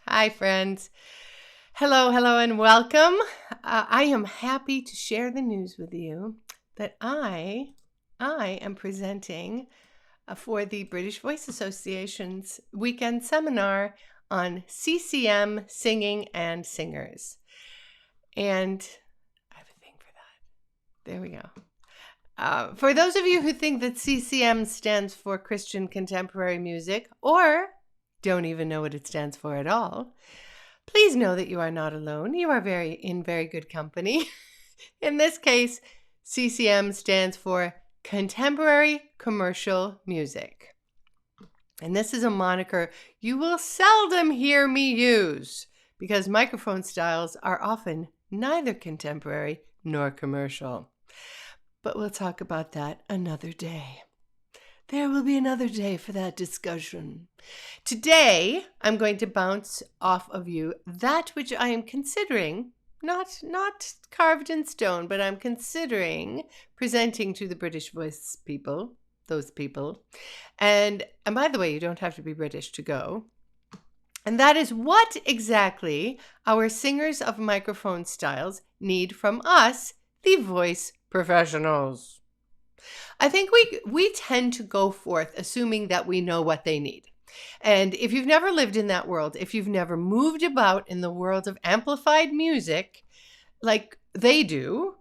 Hi, friends. Hello, and welcome. I am happy to share the news with you that I am presenting for the British Voice Association's weekend seminar on CCM, singing, and singers. And I have a thing for that. There we go. For those of you who think that CCM stands for Christian Contemporary Music, or don't even know what it stands for at all, please know that you are not alone. You are in very good company. In this case, CCM stands for Contemporary Commercial Music. And this is a moniker you will seldom hear me use because microphone styles are often neither contemporary nor commercial. But we'll talk about that another day. There will be another day for that discussion. Today, I'm going to bounce off of you that which I am considering, not carved in stone, but I'm considering presenting to the British Voice people, those people. And by the way, you don't have to be British to go. And that is what exactly our singers of microphone styles need from us, the voice professionals. I think we tend to go forth assuming that we know what they need. And if you've never lived in that world, if you've never moved about in the world of amplified music like they do,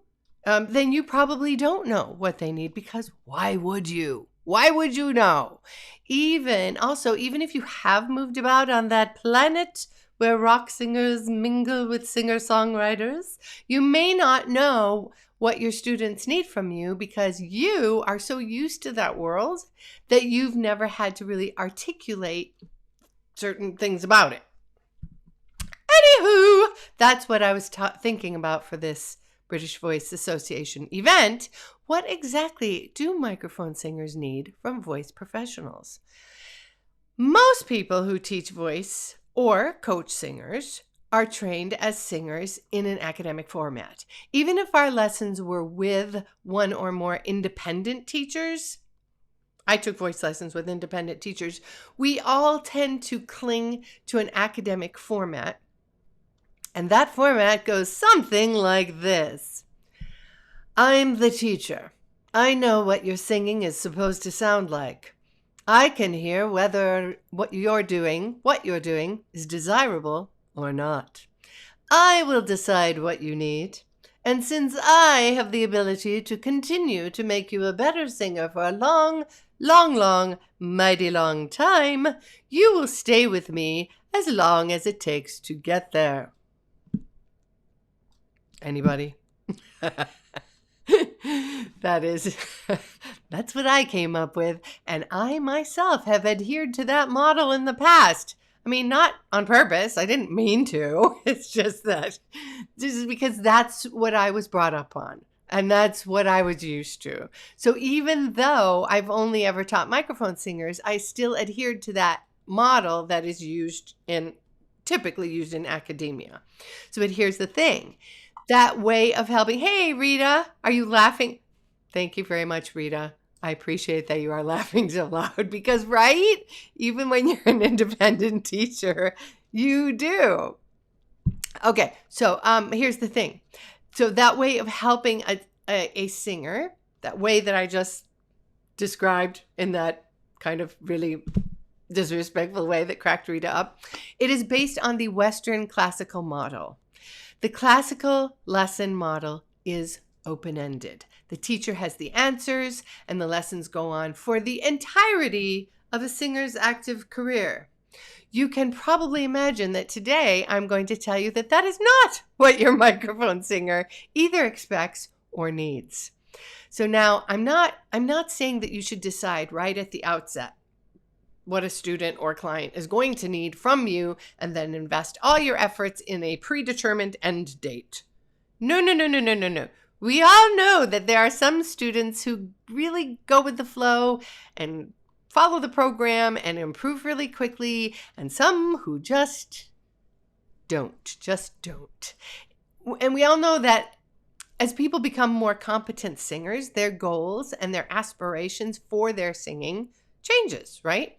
then you probably don't know what they need, because why would you? Why would you know? Even if you have moved about on that planet where rock singers mingle with singer-songwriters, you may not know what your students need from you because you are so used to that world that you've never had to really articulate certain things about it. Anywho, that's what I was thinking about for this British Voice Association event. What exactly do microphone singers need from voice professionals? Most people who teach voice or coach singers are trained as singers in an academic format. Even if our lessons were with one or more independent teachers, I took voice lessons with independent teachers, we all tend to cling to an academic format. And that format goes something like this. I'm the teacher. I know what your singing is supposed to sound like. I can hear whether what you're doing is desirable or not. I will decide what you need. And since I have the ability to continue to make you a better singer for a long, mighty long time, you will stay with me as long as it takes to get there. Anybody? That's what I came up with, and I myself have adhered to that model in the past. I mean, not on purpose. I didn't mean to. It's just because that's what I was brought up on, and that's what I was used to. So even though I've only ever taught microphone singers, I still adhered to that model that is typically used in academia. But here's the thing. That way of helping. Hey, Rita, are you laughing? Thank you very much, Rita. I appreciate that you are laughing so loud because, right? Even when you're an independent teacher, you do. Okay, so here's the thing. So that way of helping a singer, that way that I just described in that kind of really disrespectful way that cracked Rita up, it is based on the Western classical model. The classical lesson model is open-ended. The teacher has the answers, and the lessons go on for the entirety of a singer's active career. You can probably imagine that today I'm going to tell you that that is not what your microphone singer either expects or needs. So now I'm not saying that you should decide right at the outset what a student or client is going to need from you and then invest all your efforts in a predetermined end date. No. We all know that there are some students who really go with the flow and follow the program and improve really quickly, and some who just don't. And we all know that as people become more competent singers, their goals and their aspirations for their singing changes, right?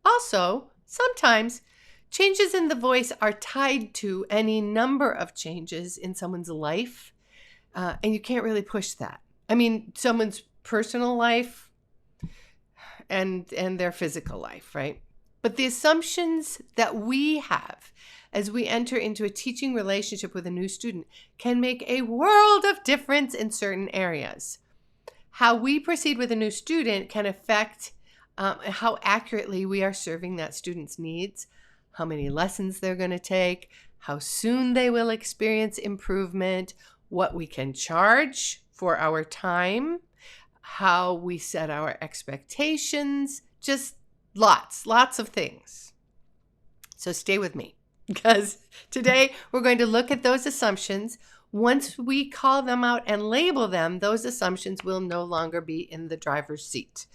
Also, sometimes Changes in the voice are tied to any number of changes in someone's life, and you can't really push that. I mean, someone's personal life and their physical life, right? But the assumptions that we have as we enter into a teaching relationship with a new student can make a world of difference in certain areas. How we proceed with a new student can affect how accurately we are serving that student's needs, how many lessons they're going to take, how soon they will experience improvement, what we can charge for our time, how we set our expectations, just lots of things. So stay with me, because today we're going to look at those assumptions. Once we call them out and label them, those assumptions will no longer be in the driver's seat.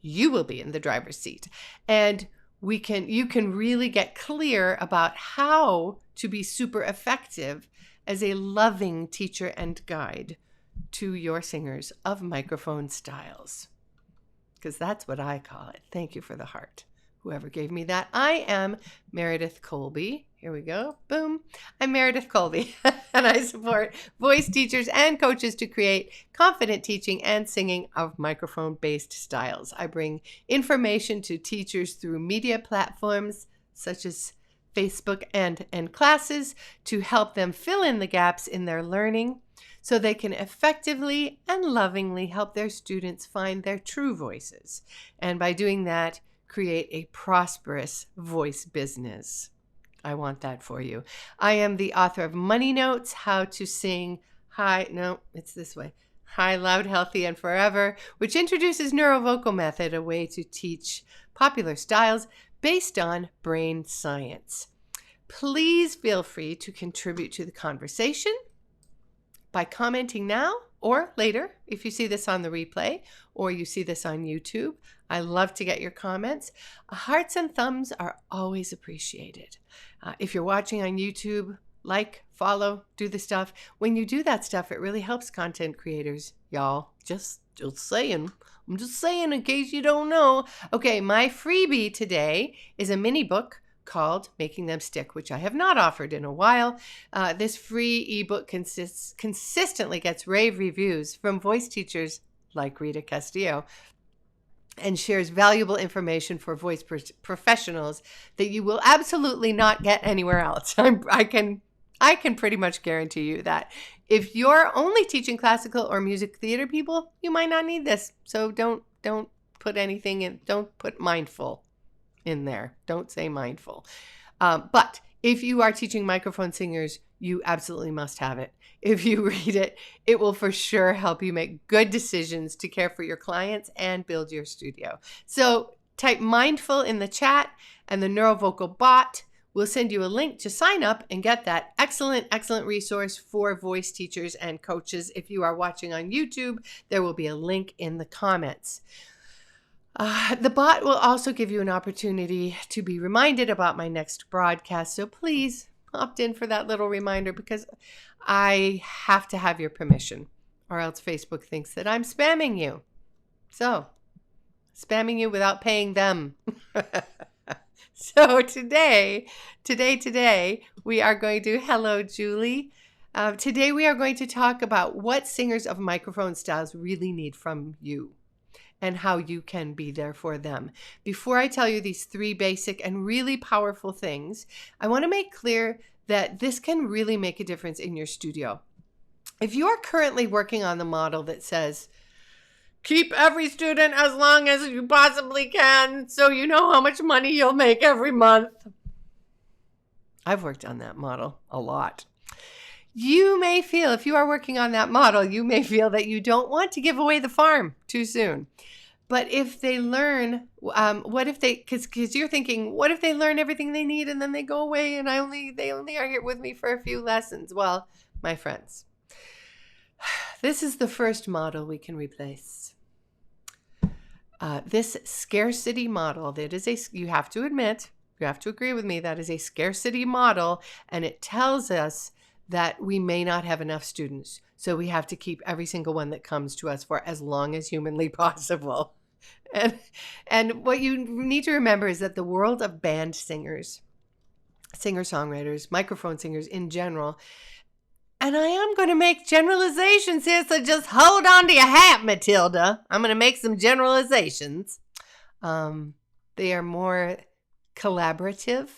You will be in the driver's seat. And you can really get clear about how to be super effective as a loving teacher and guide to your singers of microphone styles. Because that's what I call it. Thank you for the heart, whoever gave me that. I am Meredith Colby. Here we go. Boom. I'm Meredith Colby, and I support voice teachers and coaches to create confident teaching and singing of microphone-based styles. I bring information to teachers through media platforms such as Facebook and classes to help them fill in the gaps in their learning so they can effectively and lovingly help their students find their true voices. And by doing that, create a prosperous voice business. I want that for you. I am the author of Money Notes, How to Sing High, Loud, Healthy, and Forever, which introduces neurovocal method, a way to teach popular styles based on brain science. Please feel free to contribute to the conversation by commenting now or later if you see this on the replay or you see this on YouTube. I love to get your comments. Hearts and thumbs are always appreciated. If you're watching on YouTube, like, follow, do the stuff. When you do that stuff, it really helps content creators, y'all. Just saying. I'm just saying in case you don't know. Okay, my freebie today is a mini book called Making Them Stick, which I have not offered in a while. This free ebook consistently gets rave reviews from voice teachers like Rita Castillo and shares valuable information for voice professionals that you will absolutely not get anywhere else. I can pretty much guarantee you that. If you're only teaching classical or music theater people, you might not need this. So don't put anything in, don't put mindful in there. Don't say mindful. But if you are teaching microphone singers, you absolutely must have it. If you read it, it will for sure help you make good decisions to care for your clients and build your studio. So type mindful in the chat and the neurovocal bot will send you a link to sign up and get that excellent resource for voice teachers and coaches. If you are watching on YouTube, there will be a link in the comments. The bot will also give you an opportunity to be reminded about my next broadcast. So please opt in for that little reminder, because I have to have your permission or else Facebook thinks that I'm spamming you. So spamming you without paying them. So today, we are going to, hello, Julie. Today we are going to talk about what singers of microphone styles really need from you and how you can be there for them. Before I tell you these three basic and really powerful things, I want to make clear that this can really make a difference in your studio. If you're currently working on the model that says, keep every student as long as you possibly can so you know how much money you'll make every month. I've worked on that model a lot. You may feel, if you are working on that model, you may feel that you don't want to give away the farm too soon. But if they learn, because you're thinking, what if they learn everything they need and then they go away and they only are here with me for a few lessons? Well, my friends, this is the first model we can replace. This scarcity model, you have to admit, you have to agree with me, that is a scarcity model, and it tells us that we may not have enough students. So we have to keep every single one that comes to us for as long as humanly possible. And what you need to remember is that the world of band singers singer-songwriters, microphone singers in general. And I am going to make generalizations here, so just hold on to your hat, Matilda. I'm going to make some generalizations. They are more collaborative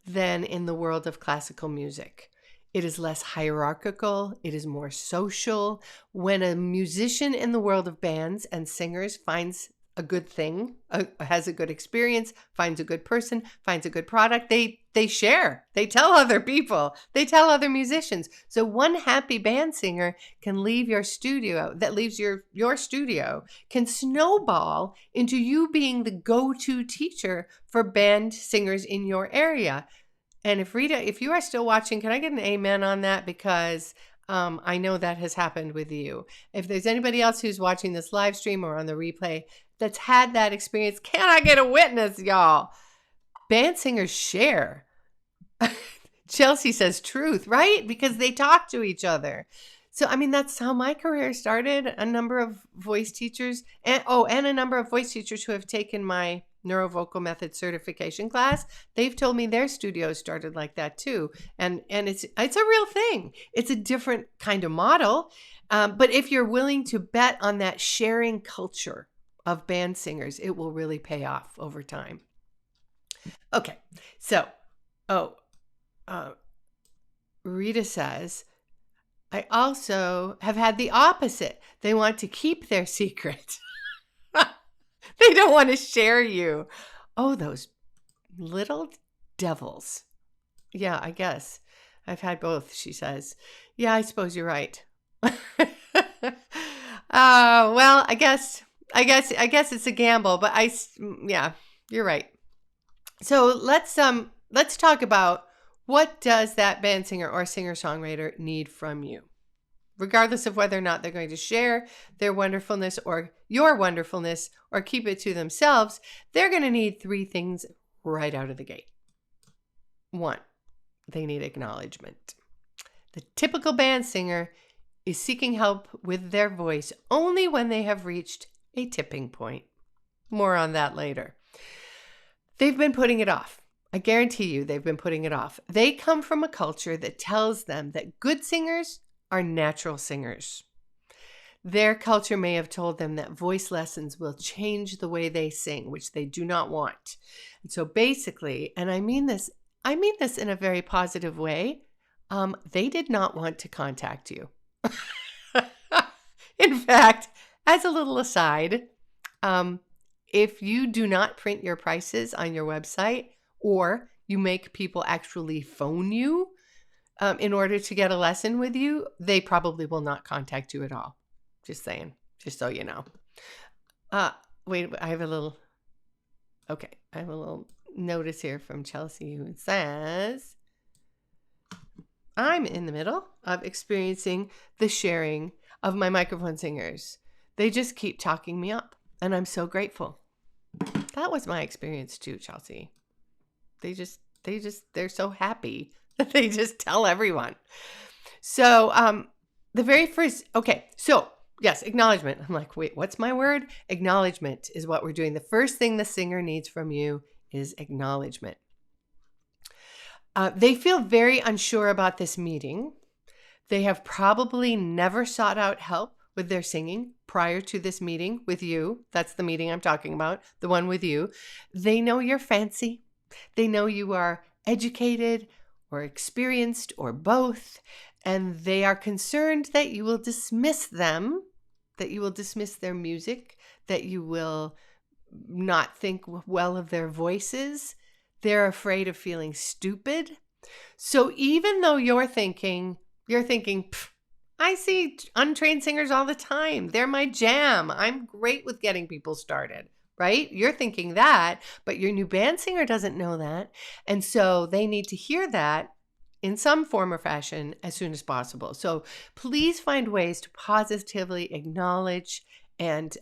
than in the world of classical music. It is less hierarchical. It is more social. When a musician in the world of bands and singers finds a good thing, has a good experience, finds a good person, finds a good product, they share. They tell other people. They tell other musicians. So one happy band singer can leave your studio, that leaves your studio, can snowball into you being the go-to teacher for band singers in your area. And if Rita, if you are still watching, can I get an amen on that? Because I know that has happened with you. If there's anybody else who's watching this live stream or on the replay that's had that experience, can I get a witness, y'all? Band singers share. Chelsea says truth, right? Because they talk to each other. So, I mean, that's how my career started. A number of voice teachers and a number of voice teachers who have taken my neurovocal method certification class, they've told me their studios started like that too. And it's a real thing. It's a different kind of model. But if you're willing to bet on that sharing culture of band singers, it will really pay off over time. Okay. So, Rita says, I also have had the opposite. They want to keep their secret. They don't want to share you. Oh, those little devils. Yeah, I guess. I've had both, she says. Yeah, I suppose you're right. Well, I guess it's a gamble, but yeah, you're right. So let's talk about what does that band singer or singer-songwriter need from you? Regardless of whether or not they're going to share their wonderfulness or your wonderfulness or keep it to themselves, they're going to need 3 things right out of the gate. 1, they need acknowledgement. The typical band singer is seeking help with their voice only when they have reached a tipping point. More on that later. They've been putting it off. I guarantee you they've been putting it off. They come from a culture that tells them that good singers are natural singers. Their culture may have told them that voice lessons will change the way they sing, which they do not want. And so basically, and I mean this in a very positive way, they did not want to contact you. In fact, as a little aside, if you do not print your prices on your website or you make people actually phone you in order to get a lesson with you, they probably will not contact you at all. Just saying, just so you know. Wait, I have a little notice here from Chelsea who says, I'm in the middle of experiencing the sharing of my microphone singers. They just keep talking me up, and I'm so grateful. That was my experience too, Chelsea. They're so happy that they just tell everyone. So, the very first, so yes, acknowledgement. I'm like, wait, what's my word? Acknowledgement is what we're doing. The first thing the singer needs from you is acknowledgement. They feel very unsure about this meeting. They have probably never sought out help with their singing prior to this meeting with you. That's the meeting I'm talking about, the one with you. They know you're fancy. They know you are educated or experienced or both, and they are concerned that you will dismiss them, that you will dismiss their music, that you will not think well of their voices. They're afraid of feeling stupid. So even though you're thinking, I see untrained singers all the time. They're my jam. I'm great with getting people started, right? You're thinking that, but your new band singer doesn't know that. And so they need to hear that in some form or fashion as soon as possible. So please find ways to positively acknowledge and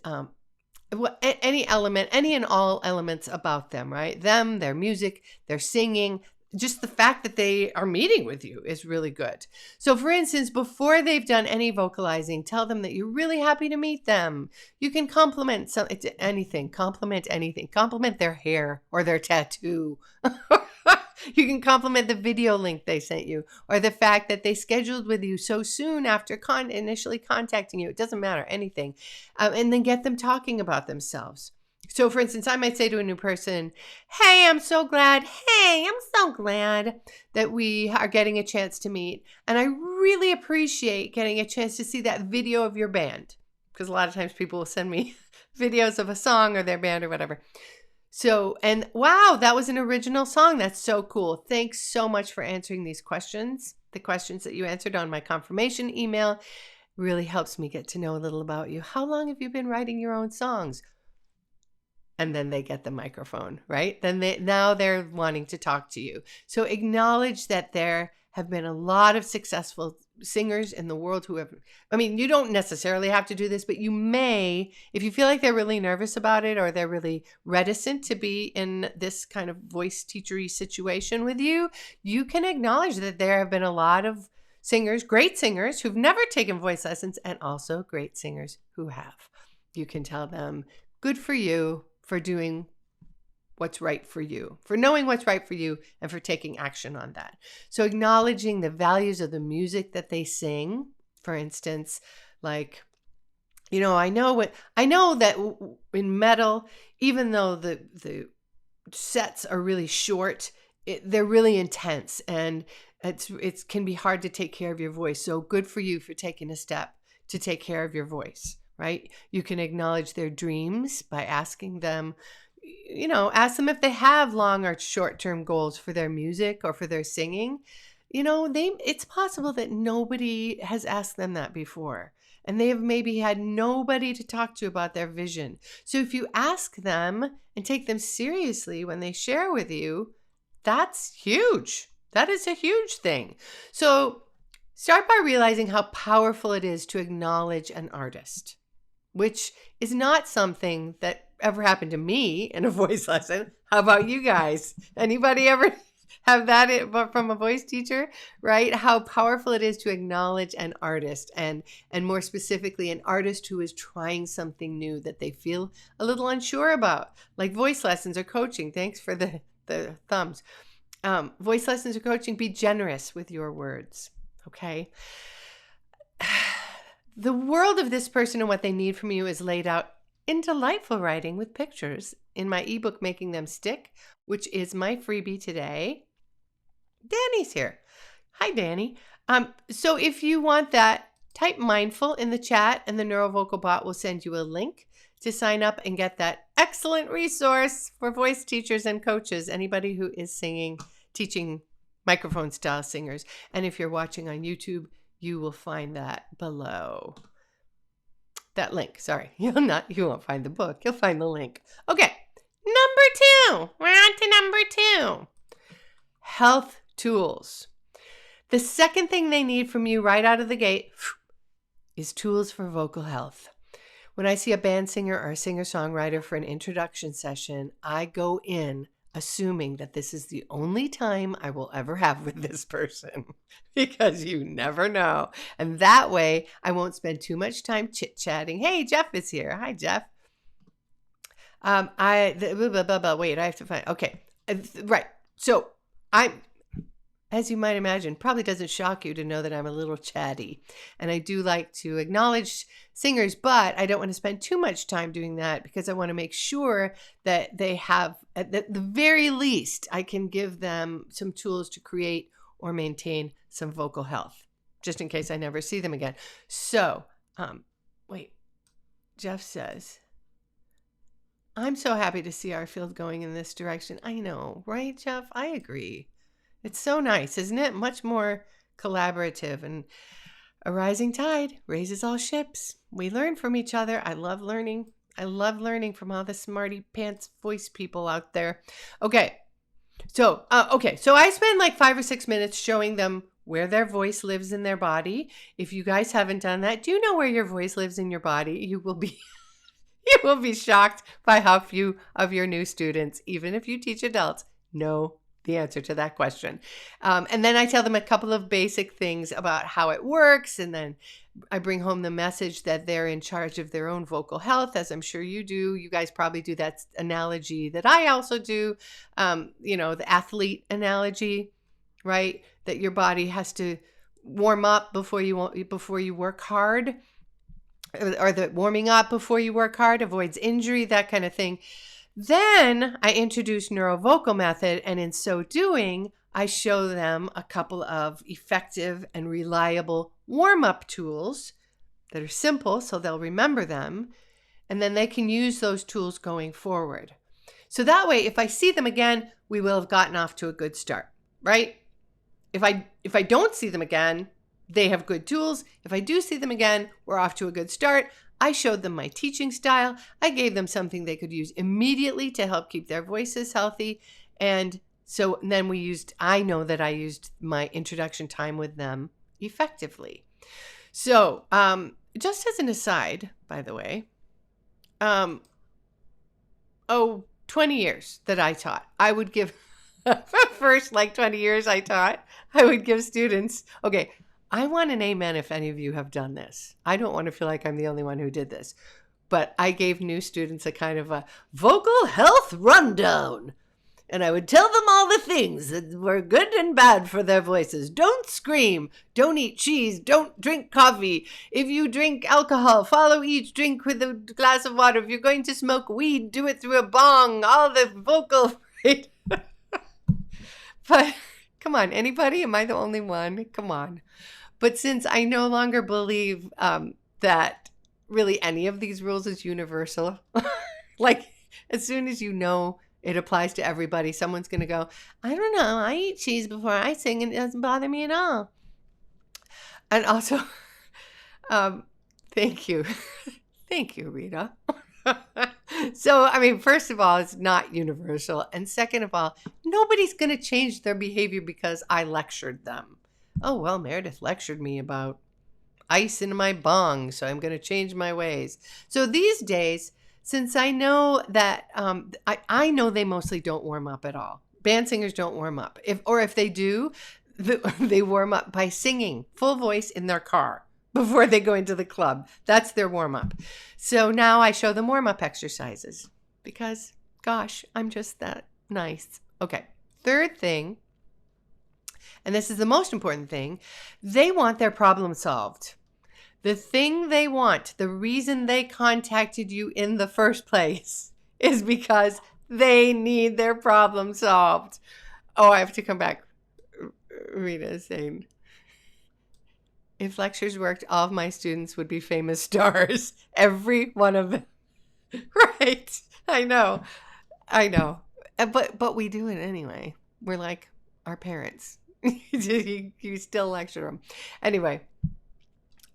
any and all elements about them, right? Them, their music, their singing, just the fact that they are meeting with you is really good. So for instance, before they've done any vocalizing, tell them that you're really happy to meet them. You can compliment anything, compliment their hair or their tattoo You can compliment the video link they sent you, or the fact that they scheduled with you so soon after initially contacting you. It doesn't matter, anything. And then get them talking about themselves. So, for instance, I might say to a new person, hey, I'm so glad that we are getting a chance to meet. And I really appreciate getting a chance to see that video of your band. Because a lot of times people will send me videos of a song or their band or whatever. So, and wow, that was an original song. That's so cool. Thanks so much for answering these questions. The questions that you answered on my confirmation email really helps me get to know a little about you. How long have you been writing your own songs? And then they get the microphone, right? Now they're wanting to talk to you. So acknowledge that there have been a lot of successful singers in the world who have, I mean, you don't necessarily have to do this, but you may, if you feel like they're really nervous about it or they're really reticent to be in this kind of voice teachery situation with you, you can acknowledge that there have been a lot of singers, great singers who've never taken voice lessons, and also great singers who have. You can tell them, good for you for doing what's right for you, for knowing what's right for you, and for taking action on that. So acknowledging the values of the music that they sing, for instance, like, you know, I know that in metal, even though the sets are really short, they're really intense, and it can be hard to take care of your voice. So good for you for taking a step to take care of your voice, right? You can acknowledge their dreams by asking them, ask them if they have long or short-term goals for their music or for their singing. It's possible that nobody has asked them that before, and they have maybe had nobody to talk to about their vision. So if you ask them and take them seriously when they share with you, that's huge. That is a huge thing. So start by realizing how powerful it is to acknowledge an artist, which is not something that ever happened to me in a voice lesson. How about you guys? Anybody ever have that from a voice teacher, right? How powerful it is to acknowledge an artist, and more specifically, an artist who is trying something new that they feel a little unsure about, like voice lessons or coaching. Thanks for the thumbs. Voice lessons or coaching, be generous with your words, okay? The world of this person and what they need from you is laid out in delightful writing with pictures in my ebook, Making Them Stick, which is my freebie today. Danny's here. Hi, Danny. So if you want that, type mindful in the chat and the Neurovocal Bot will send you a link to sign up and get that excellent resource for voice teachers and coaches, anybody who is teaching microphone style singers. And if you're watching on YouTube, you will find that below. That link, sorry. You won't find the book. You'll find the link. Okay, number 2. We're on to number 2. Health tools. The second thing they need from you right out of the gate is tools for vocal health. When I see a band singer or a singer-songwriter for an introduction session, I go in assuming that this is the only time I will ever have with this person, because you never know. And that way I won't spend too much time chit-chatting. Hey, Jeff is here. Hi, Jeff. Wait, I have to find, okay. Right. So as you might imagine, probably doesn't shock you to know that I'm a little chatty, and I do like to acknowledge singers, but I don't want to spend too much time doing that because I want to make sure that they have, at the very least, I can give them some tools to create or maintain some vocal health, just in case I never see them again. So, wait, Jeff says, I'm so happy to see our field going in this direction. I know, right, Jeff? I agree. It's so nice, isn't it? Much more collaborative, and a rising tide raises all ships. We learn from each other. I love learning. I love learning from all the smarty pants voice people out there. Okay. So I spend like 5 or 6 minutes showing them where their voice lives in their body. If you guys haven't done that, do you know where your voice lives in your body? You will be shocked by how few of your new students, even if you teach adults, know the answer to that question. And then I tell them a couple of basic things about how it works. And then I bring home the message that they're in charge of their own vocal health, as I'm sure you do. You guys probably do that analogy that I also do, the athlete analogy, right? That your body has to warm up before you work hard, or that warming up before you work hard avoids injury, that kind of thing. Then I introduce neurovocal method, and in so doing, I show them a couple of effective and reliable warm-up tools that are simple, so they'll remember them, and then they can use those tools going forward. So that way, if I see them again, we will have gotten off to a good start, right? If I don't see them again, they have good tools. If I do see them again, we're off to a good start. I showed them my teaching style. I gave them something they could use immediately to help keep their voices healthy. And so then I know that I used my introduction time with them effectively. So just as an aside, by the way, 20 years that I taught, I would give, first 20 years I taught, I would give students, okay, I want an amen if any of you have done this. I don't want to feel like I'm the only one who did this. But I gave new students a kind of a vocal health rundown. And I would tell them all the things that were good and bad for their voices. Don't scream. Don't eat cheese. Don't drink coffee. If you drink alcohol, follow each drink with a glass of water. If you're going to smoke weed, do it through a bong. All the vocal... But come on, anybody? Am I the only one? Come on. But since I no longer believe that really any of these rules is universal, as soon as you know it applies to everybody, someone's going to go, I don't know, I eat cheese before I sing and it doesn't bother me at all. And also, thank you. Thank you, Rita. So, first of all, it's not universal. And second of all, nobody's going to change their behavior because I lectured them. Oh, well, Meredith lectured me about ice in my bong, so I'm going to change my ways. So these days, since I know that, I know they mostly don't warm up at all. Band singers don't warm up. If they do, they warm up by singing full voice in their car before they go into the club. That's their warm up. So now I show them warm up exercises because, gosh, I'm just that nice. Okay, third thing, and this is the most important thing, they want their problem solved. The thing they want, the reason they contacted you in the first place is because they need their problem solved. Oh, I have to come back. Rita is saying, if lectures worked, all of my students would be famous stars. Every one of them. Right. I know. But we do it anyway. We're like our parents. You still lecture them. Anyway.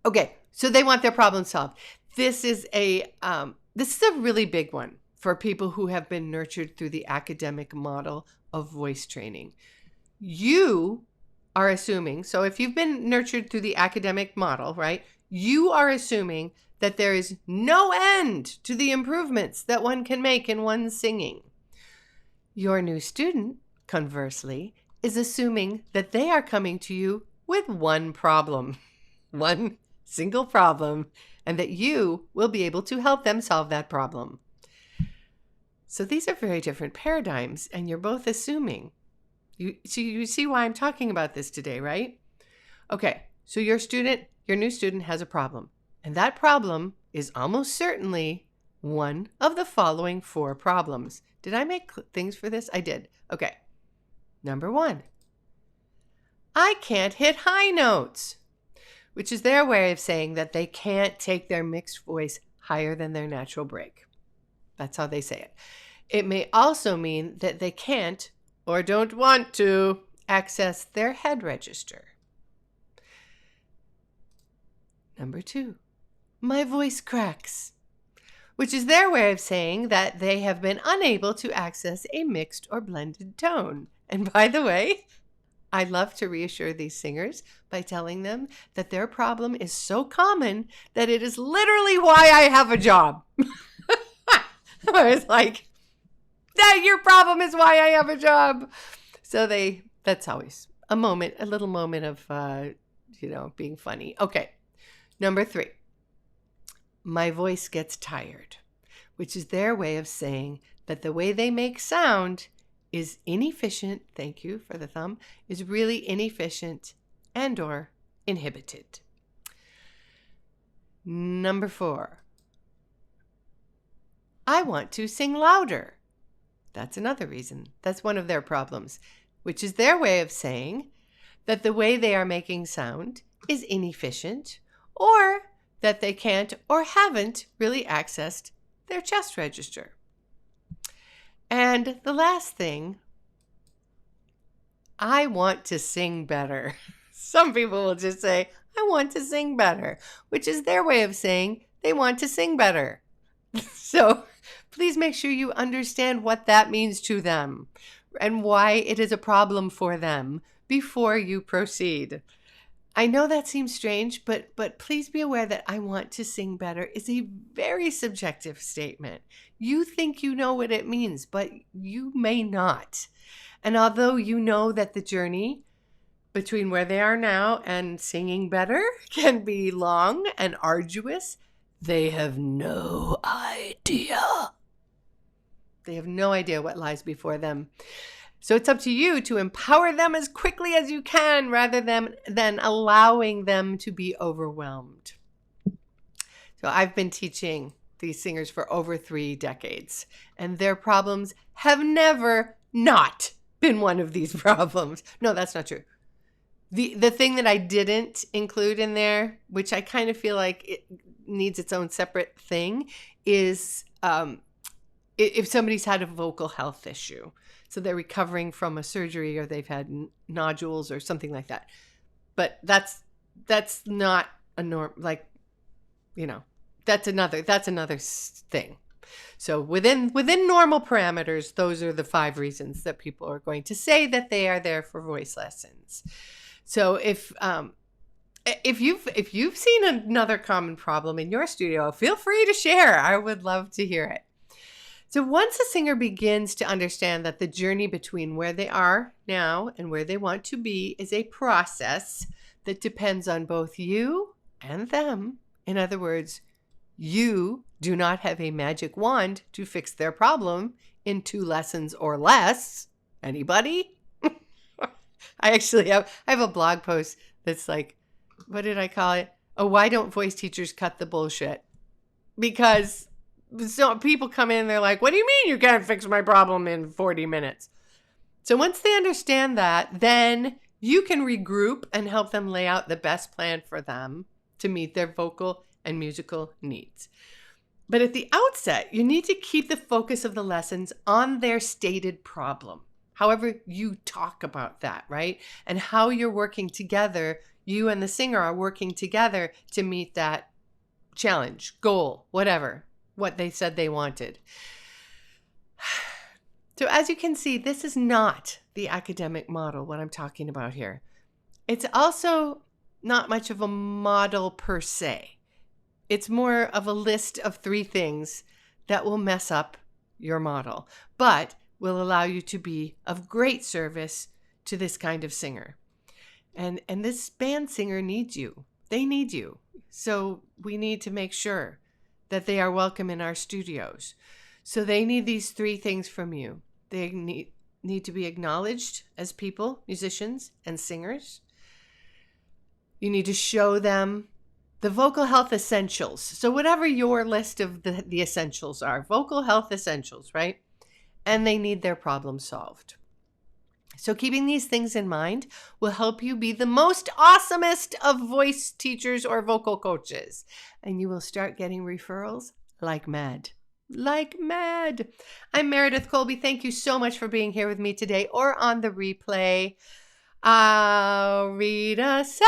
Okay. So they want their problem solved. This is a really big one for people who have been nurtured through the academic model of voice training. You are assuming, so if you've been nurtured through the academic model, right, you are assuming that there is no end to the improvements that one can make in one's singing. Your new student, conversely, is assuming that they are coming to you with one problem, one single problem, and that you will be able to help them solve that problem. So these are very different paradigms, and you're both assuming. You see why I'm talking about this today, right? Okay, so your new student has a problem, and that problem is almost certainly one of the following 4 problems. Did I make things for this? I did. Okay. Number 1, I can't hit high notes, which is their way of saying that they can't take their mixed voice higher than their natural break. That's how they say it. It may also mean that they can't or don't want to access their head register. Number 2, my voice cracks, which is their way of saying that they have been unable to access a mixed or blended tone. And by the way, I love to reassure these singers by telling them that their problem is so common that it is literally why I have a job. I was like, that your problem is why I have a job. That's always a little moment of, being funny. Okay. Number 3, my voice gets tired, which is their way of saying that the way they make sound is inefficient. Thank you for the thumb. Is really inefficient and or inhibited. Number 4, I want to sing louder. That's another reason. That's one of their problems, which is their way of saying that the way they are making sound is inefficient, or that they can't or haven't really accessed their chest register. And the last thing, I want to sing better. Some people will just say, I want to sing better, which is their way of saying they want to sing better. So please make sure you understand what that means to them and why it is a problem for them before you proceed. I know that seems strange, but please be aware that I want to sing better is a very subjective statement. You think you know what it means, but you may not. And although you know that the journey between where they are now and singing better can be long and arduous, they have no idea. They have no idea what lies before them. So it's up to you to empower them as quickly as you can rather than allowing them to be overwhelmed. So I've been teaching these singers for over 3 decades, and their problems have never not been one of these problems. No, that's not true. The thing that I didn't include in there, which I kind of feel like it needs its own separate thing, is if somebody's had a vocal health issue. So they're recovering from a surgery or they've had nodules or something like that. But that's not a norm, that's another thing. So within normal parameters, those are the 5 reasons that people are going to say that they are there for voice lessons. So if you've seen another common problem in your studio, feel free to share. I would love to hear it. So once a singer begins to understand that the journey between where they are now and where they want to be is a process that depends on both you and them. In other words, you do not have a magic wand to fix their problem in 2 lessons or less. Anybody? I have a blog post that's like, what did I call it? Oh, why don't voice teachers cut the bullshit? Because so people come in and they're like, what do you mean you can't fix my problem in 40 minutes? So once they understand that, then you can regroup and help them lay out the best plan for them to meet their vocal and musical needs. But at the outset, you need to keep the focus of the lessons on their stated problem. However you talk about that, right? And how you're working together, you and the singer are working together to meet that challenge, goal, whatever, what they said they wanted. So as you can see, this is not the academic model, what I'm talking about here. It's also not much of a model per se. It's more of a list of 3 things that will mess up your model, but will allow you to be of great service to this kind of singer. And this band singer needs you. They need you. So we need to make sure that they are welcome in our studios. So they need these 3 things from you. They need to be acknowledged as people, musicians, and singers. You need to show them the vocal health essentials. So whatever your list of the essentials are, vocal health essentials, right? And they need their problem solved. So keeping these things in mind will help you be the most awesomest of voice teachers or vocal coaches. And you will start getting referrals like mad. Like mad. I'm Meredith Colby. Thank you so much for being here with me today or on the replay. Rita says,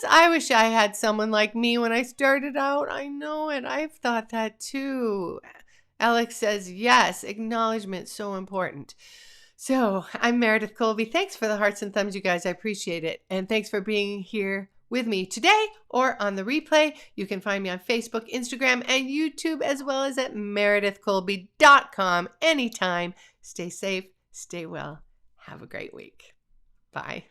I wish I had someone like me when I started out. I know it. I've thought that too. Alex says, yes, acknowledgement, so important. So I'm Meredith Colby. Thanks for the hearts and thumbs, you guys. I appreciate it. And thanks for being here with me today or on the replay. You can find me on Facebook, Instagram, and YouTube, as well as at meredithcolby.com anytime. Stay safe, stay well. Have a great week. Bye.